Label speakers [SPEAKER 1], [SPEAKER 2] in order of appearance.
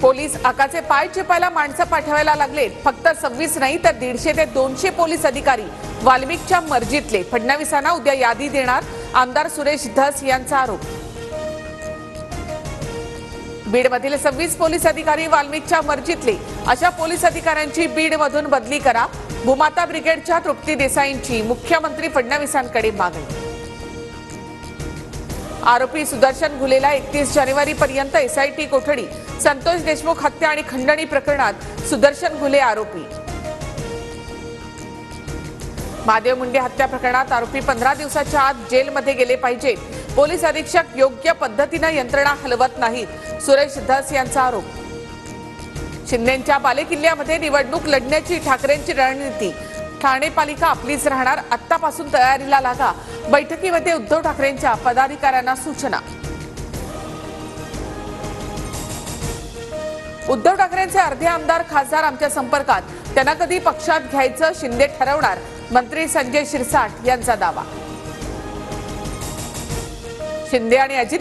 [SPEAKER 1] Police आकाचे पाय चिपायला माणसं पाठवायला लागलेत। फक्त 26 नाही तर 150 ते 200 पोलीस अधिकारी वाल्मिकच्या मर्जीतले। फडणवीसांना उद्या यादी देणार आमदार सुरेश धस यांचा आरोप। बीडमधील 26 पोलीस अधिकारी वाल्मिकच्या मर्जीतले। अशा पोलीस अधिकाऱ्यांची बीडमधून बदली करा। भूमाता ब्रिगेडच्या तृप्ती देसाईंची मुख्यमंत्री फडणवीसांकडे मागणी। आरोपी सुदर्शन घुलेला 31 जानेवारीपर्यंत एसआयटी कोठडी। संतोष देशमुख हत्या आणि खंडणी प्रकरणात सुदर्शन घुले आरोपी। महादेव मुंडे हत्या प्रकरणात आरोपी 15 दिवसाच्या आत जेलमध्ये गेले पाहिजेत। पोलीस अधीक्षक योग्य पद्धतीने यंत्रणा हलवत नाहीत। सुरेश धस यांचा आरोप। शिंदेंच्या बालेकिल्ल्यामध्ये निवडणूक लढण्याची ठाकरेंची रणनीती। ठाणे पालिका आपलीच राहणार, आत्तापासून तयारीला लागा। बैठकीमध्ये उद्धव ठाकरेंच्या पदाधिकाऱ्यांना सूचना। उद्धव ठाकरेंचे अर्धे आमदार खासदार आमच्या संपर्कात, त्यांना कधी पक्षात घ्यायचं शिंदे ठरवणार। मंत्री संजय शिरसाट यांचा दावा। शिंदे आणि अजित